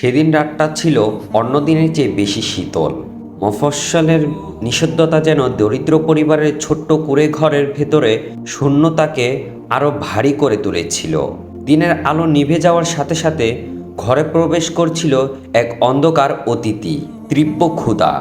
সেদিন রাতটা ছিল অন্য দিনের চেয়ে বেশি শীতল। মফস্বলের নিষিদ্ধতা যেন দরিদ্র পরিবারের ছোট্ট কুঁড়ে ঘরের ভেতরে শূন্যতাকে আরও ভারী করে তুলেছিল। দিনের আলো নিভে যাওয়ার সাথে সাথে ঘরে প্রবেশ করছিল এক অন্ধকার অতিথি, তীব্র ক্ষুধা।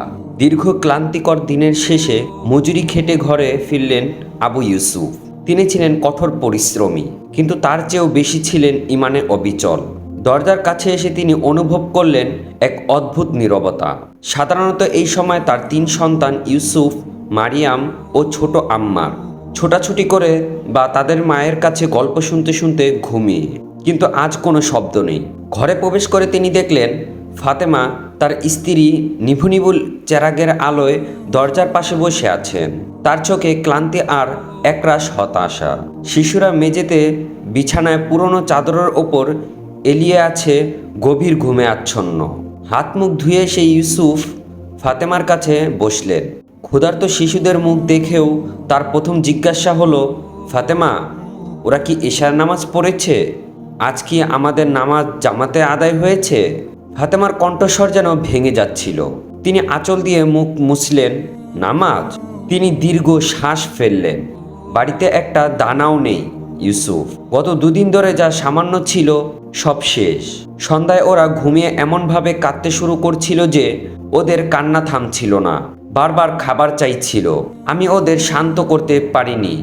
দীর্ঘ ক্লান্তিকর দিনের শেষে মজুরি খেটে ঘরে ফিরলেন আবু ইউসুফ। তিনি ছিলেন কঠোর পরিশ্রমী, কিন্তু তার চেয়েও বেশি ছিলেন ইমানে অবিচল। দরজার কাছে এসে তিনি অনুভব করলেন এক অদ্ভুত নীরবতা। সাধারণত এই সময় তার 3 সন্তান ইউসুফ, মারিয়াম ও ছোট আম্মার ছোটাছুটি করে বা তাদের মায়ের কাছে গল্প শুনতে শুনতে ঘুমিয়ে, কিন্তু আজ কোনো শব্দ নেই। ঘরে প্রবেশ করে তিনি দেখলেন ফাতেমা তার স্ত্রী নিভু নিভু চেরাগের আলোয় দরজার পাশে বসে আছেন। তার চোখে ক্লান্তি আর একরাশ হতাশা। শিশুরা মেঝেতে বিছানায় পুরনো চাদরের ওপর এলিয়ে আছে, গভীর ঘুমে আচ্ছন্ন। হাত মুখ ধুয়ে সেই ইউসুফ ফাতেমার কাছে বসলেন। ক্ষুধার্ত শিশুদের মুখ দেখেও তার প্রথম জিজ্ঞাসা হলো, ফাতেমা, ওরা কি এশার নামাজ পড়েছে? আজ কি আমাদের নামাজ জামাতে আদায় হয়েছে? ফাতেমার কণ্ঠস্বর যেন ভেঙে যাচ্ছিল। তিনি আঁচল দিয়ে মুখ মুছলেন। নামাজ? তিনি দীর্ঘ শ্বাস ফেললেন। বাড়িতে একটা দানাও নেই ইউসুফ। গত 2 দিন ধরে যা সামান্য ছিল সব শেষ। সন্ধ্যায় ওরা ঘুমিয়ে এমনভাবে কাঁদতে শুরু করছিল যে ওদের কান্না থামছিল না, বারবার খাবার চাইছিল। আমি ওদের শান্ত করতে পারিনি।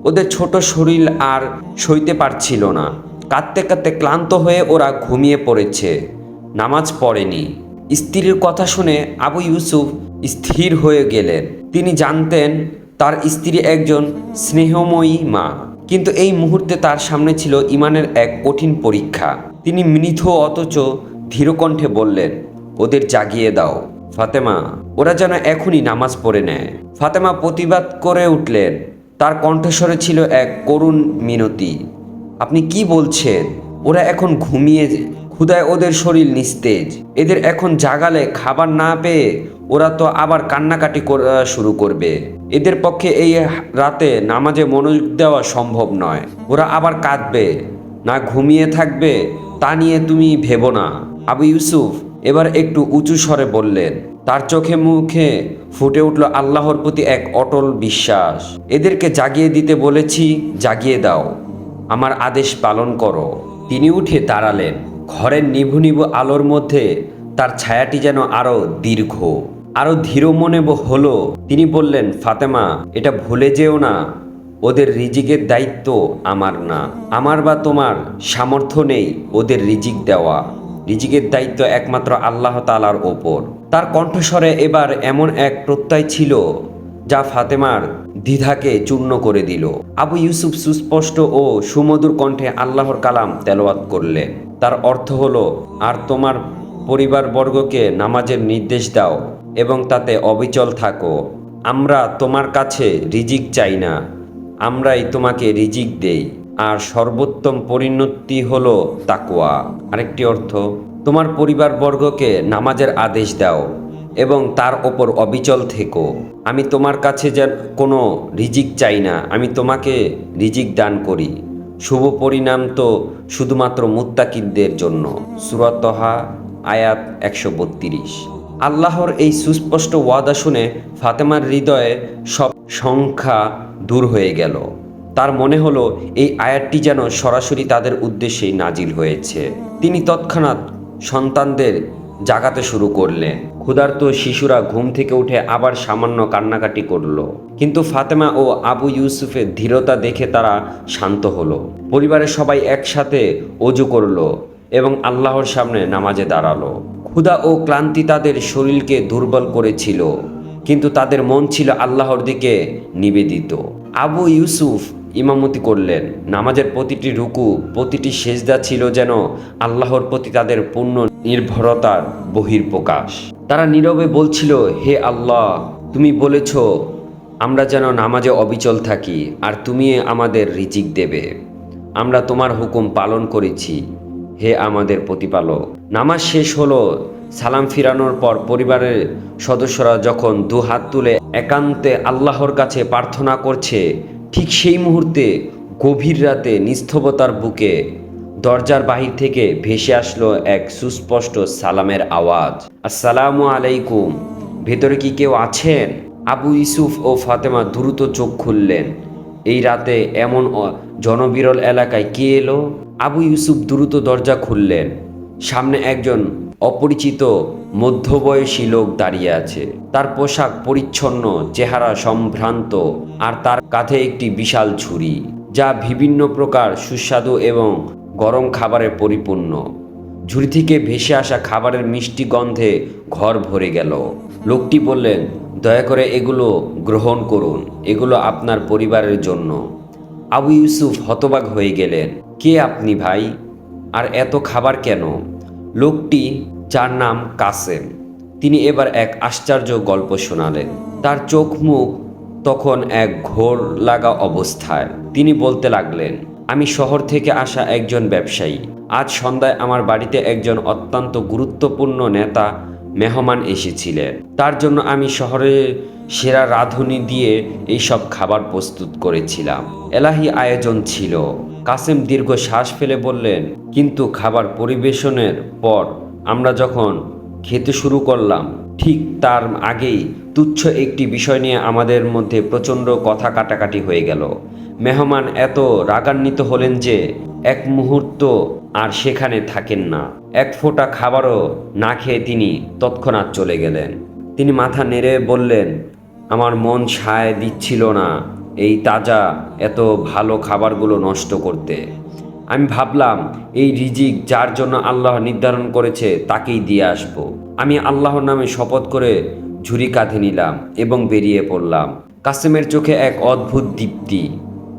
ওদের ছোট শরীর আর সইতে পারছিল না। কাঁদতে কাঁদতে ক্লান্ত হয়ে ওরা ঘুমিয়ে পড়েছে, নামাজ পড়েনি। স্ত্রীর কথা শুনে আবু ইউসুফ স্থির হয়ে গেলেন। তিনি জানতেন তার স্ত্রী একজন স্নেহময়ী মা, কিন্তু এই মুহূর্তে তার সামনে ছিল ইমানের এক কঠিন পরীক্ষা। তিনি মৃদু অথচ ধীরকণ্ঠে বললেন, ওদের জাগিয়ে দাও ফাতেমা, ওরা যেন এখনই নামাজ পড়ে নেয়। ফাতেমা প্রতিবাদ করে উঠলেন। তার কণ্ঠস্বরে ছিল এক করুণ মিনতি। আপনি কি বলছেন? ওরা এখন ঘুমিয়ে, ক্ষুধায় ওদের শরীর নিস্তেজ। এদের এখন জাগালে খাবার না পেয়ে ওরা তো আবার কান্নাকাটি করা শুরু করবে। এদের পক্ষে এই রাতে নামাজে মনোযোগ দেওয়া সম্ভব নয়। ওরা আবার কাঁদবে, না ঘুমিয়ে থাকবে তা নিয়ে তুমি ভেবো না। আবু ইউসুফ এবার একটু উঁচু স্বরে বললেন। তার চোখে মুখে ফুটে উঠল আল্লাহর প্রতি এক অটল বিশ্বাস। এদেরকে জাগিয়ে দিতে বলেছি, জাগিয়ে দাও, আমার আদেশ পালন করো। তিনি উঠে দাঁড়ালেন। ঘরের নিভু নিভু আলোর মধ্যে তার ছায়াটি যেন আরো দীর্ঘ, আরো ধীর মনে হলো। তিনি বললেন, ফাতেমা, এটা ভুলে যেও না, ওদের রিজিকের দায়িত্ব আমার না। আমার বা তোমার সামর্থ্য নেই ওদের রিজিক দেওয়া। রিজিকের দায়িত্ব একমাত্র আল্লাহ তাআলার ওপর। তার কণ্ঠস্বরে এবার এমন এক প্রত্যয় ছিল যা ফাতেমার দ্বিধাকে চূর্ণ করে দিল। আবু ইউসুফ সুস্পষ্ট ও সুমধুর কণ্ঠে আল্লাহর কালাম তেলাওয়াত করলেন। তার অর্থ হলো, আর তোমার পরিবারবর্গকে নামাজের নির্দেশ দাও এবং তাতে অবিচল থাকো। আমরা তোমার কাছে রিজিক চাই না, আমরাই তোমাকে রিজিক দেই, আর সর্বোত্তম পরিণতি হলো তাকওয়া। আরেকটি অর্থ, তোমার পরিবারবর্গকে নামাজের আদেশ দাও এবং তার ওপর অবিচল থেকো। আমি তোমার কাছে যেন কোনো রিজিক চাই না, আমি তোমাকে রিজিক দান করি। শুভ পরিণাম তো শুধুমাত্র মুত্তাকিদের জন্য। সূরা তাহা আয়াত 132। আল্লাহর এই সুস্পষ্ট ওয়াদা শুনে ফাতেমার হৃদয়ে সব সংখ্যা দূর হয়ে গেল। তার মনে হলো এই আয়াতটি যেন সরাসরি তাদের উদ্দেশ্যেই নাজিল হয়েছে। তিনি তৎক্ষণাৎ সন্তানদের জাগাতে শুরু করলেন। ক্ষুধার্ত শিশুরা ঘুম থেকে উঠে আবার সামান্য কান্নাকাটি করল, কিন্তু ফাতেমা ও আবু ইউসুফের ধীরতা দেখে তারা শান্ত হলো। পরিবারের সবাই একসাথে অজু করলো এবং আল্লাহর সামনে নামাজে দাঁড়ালো। ক্ষুধা ও ক্লান্তি তাদের শরীরকে দুর্বল করেছিল, কিন্তু তাদের মন ছিল আল্লাহর দিকে নিবেদিত। আবু ইউসুফ ইমামতি করলেন। নামাজের প্রতিটি রুকু, প্রতিটি সেজদা ছিল যেন আল্লাহর প্রতি তাদের পূর্ণ নির্ভরতার বহিঃপ্রকাশ। তারা নীরবে বলছিল, হে আল্লাহ, তুমি বলেছ আমরা যেন নামাজে অবিচল থাকি, আর তুমি আমাদের রিজিক দেবে। আমরা তোমার হুকুম পালন করেছি, হে আমাদের প্রতিপালক। নামাজ শেষ হলো। সালাম ফিরানোর পর পরিবারের সদস্যরা যখন 2 হাত তুলে একান্তে আল্লাহর কাছে প্রার্থনা করছে, ঠিক সেই মুহূর্তে গভীর রাতে নিস্তব্ধতার বুকে দরজার বাহির থেকে ভেসে আসলো এক সুস্পষ্ট সালামের আওয়াজ, আসসালামু আলাইকুম, ভেতরে কি কেউ আছেন? আবু ইউসুফ ও ফাতেমা দ্রুত চোখ খুললেন। এই রাতে এমন জনবিরল এলাকায় কে এলো? আবু ইউসুফ দ্রুত দরজা খুললেন। সামনে একজন অপরিচিত মধ্যবয়সী লোক দাঁড়িয়ে আছে। তার পোশাক পরিচ্ছন্ন, চেহারা সম্ভ্রান্ত, আর তার কাঁধে একটি বিশাল ঝুড়ি, যা বিভিন্ন প্রকার সুস্বাদু এবং গরম খাবারে পরিপূর্ণ। ঝুড়ি থেকে ভেসে আসা খাবারের মিষ্টি গন্ধে ঘর ভরে গেল। লোকটি বললেন, দয়া করে এগুলো গ্রহণ করুন, এগুলো আপনার পরিবারের জন্য। আবু ইউসুফ হতবাক হয়ে গেলেন, কে আপনি ভাই, আর এত খাবার কেন? লোকটি, যার নাম কাসেম, তিনি এবার এক আশ্চর্য গল্প শোনালেন। তার চোখ মুখ তখন এক ঘোর লাগা অবস্থায়। তিনি বলতে লাগলেন, আমি শহর থেকে আসা একজন ব্যবসায়ী। আজ সন্ধ্যায় আমার বাড়িতে একজন অত্যন্ত গুরুত্বপূর্ণ নেতা মেহমান এসেছিলেন। তার জন্য আমি শহরের সেরা রাঁধুনি দিয়ে এইসব খাবার প্রস্তুত করেছিলাম। এলাহি আয়োজন ছিল। কাসেম দীর্ঘ শ্বাস ফেলে বললেন, কিন্তু খাবার পরিবেশনের পর আমরা যখন খেতে শুরু করলাম, ঠিক তার আগেই তুচ্ছ একটি বিষয় নিয়ে আমাদের মধ্যে প্রচণ্ড কথা কাটাকাটি হয়ে গেল। মেহমান এত রাগান্বিত হলেন যে এক মুহূর্ত আর সেখানে থাকেন না। এক ফোঁটা খাবারও না খেয়ে তিনি তৎক্ষণাৎ চলে গেলেন। তিনি মাথা নেড়ে বললেন, আমার মন সায় দিচ্ছিল না এই তাজা এত ভালো খাবারগুলো নষ্ট করতে। আমি ভাবলাম, এই রিজিক যার জন্য আল্লাহ নির্ধারণ করেছে তাকেই দিয়ে আসব। আমি আল্লাহর নামে শপথ করে ঝুড়ি কাঁধে নিলাম এবং বেরিয়ে পড়লাম। কাসেমের চোখে এক অদ্ভুত দীপ্তি।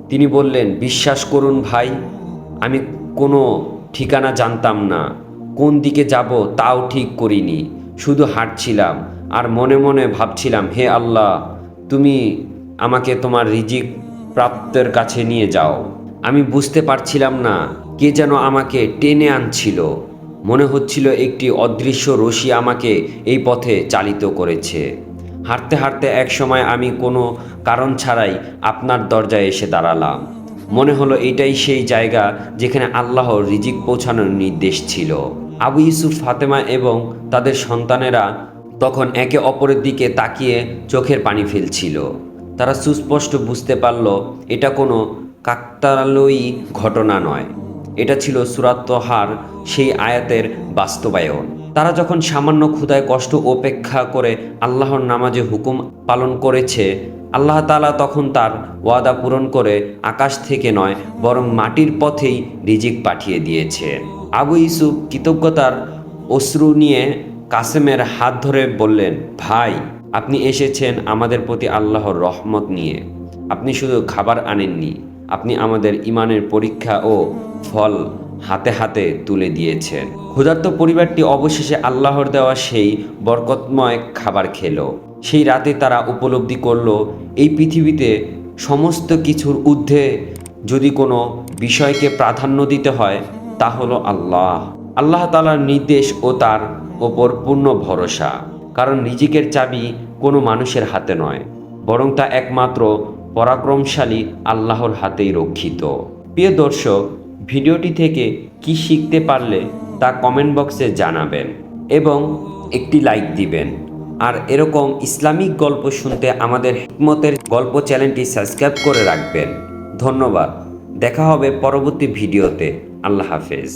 তিনি বললেন, বিশ্বাস করুন ভাই, আমি কোনো ঠিকানা জানতাম না, কোন দিকে যাব তাও ঠিক করিনি। শুধু হাঁটছিলাম আর মনে মনে ভাবছিলাম, হে আল্লাহ, তুমি আমাকে তোমার রিজিক প্রাপ্তের কাছে নিয়ে যাও। আমি বুঝতে পারছিলাম না, কে যেন আমাকে টেনে আনছিল। মনে হচ্ছিল একটি অদৃশ্য রশি আমাকে এই পথে চালিত করেছে। হাঁটতে হাঁটতে এক সময় আমি কোনো কারণ ছাড়াই আপনার দরজায় এসে দাঁড়ালাম। মনে হলো এটাই সেই জায়গা যেখানে আল্লাহর রিজিক পৌঁছানোর নির্দেশ ছিল। আবু ইউসুফ, ফাতেমা এবং তাদের সন্তানেরা তখন একে অপরের দিকে তাকিয়ে চোখের পানি ফেলছিল। তারা সুস্পষ্ট বুঝতে পারল এটা কোনো কাকতালীয় ঘটনা নয়, এটা ছিল সূরা তাহার সেই আয়াতের বাস্তবায়ন। তারা যখন সামান্য ক্ষুধায় কষ্ট উপেক্ষা করে আল্লাহর নামাজে হুকুম পালন করেছে, আল্লাহ তাআলা তখন তার ওয়াদা পূরণ করে আকাশ থেকে নয় বরং মাটির পথেই রিজিক পাঠিয়ে দিয়েছে। আবু ইউসুফ কৃতজ্ঞতার অশ্রু নিয়ে কাসেমের হাত ধরে বললেন, ভাই, আপনি এসেছেন আমাদের প্রতি আল্লাহর রহমত নিয়ে। আপনি শুধু খাবার আনেননি, আপনি আমাদের ঈমানের পরীক্ষা ও ফল হাতে হাতে তুলে দিয়েছেন। ক্ষুধার্ত পরিবারটি অবশেষে আল্লাহর দেওয়া সেই বরকতময় খাবার খেল। সেই রাতে তারা উপলব্ধি করল, এই পৃথিবীতে সমস্ত কিছুর ঊর্ধ্বে যদি কোনো বিষয়কে প্রাধান্য দিতে হয় তা হলো আল্লাহ। আল্লাহ তাআলার নির্দেশ ও তার ওপর পূর্ণ ভরসা। কারণ রিজিকের চাবি কোনো মানুষের হাতে নয়, বরং তা একমাত্র পরাক্রমশালী আল্লাহর হাতেই রক্ষিত। প্রিয় দর্শক, ভিডিওটি থেকে কি শিখতে পারলে তা কমেন্ট বক্সে জানাবেন এবং একটি লাইক দিবেন। আর এরকম ইসলামিক গল্প শুনতে আমাদের হিকমতের গল্প চ্যানেলটি সাবস্ক্রাইব করে রাখবেন। ধন্যবাদ। দেখা হবে পরবর্তী ভিডিওতে। আল্লাহ হাফেজ।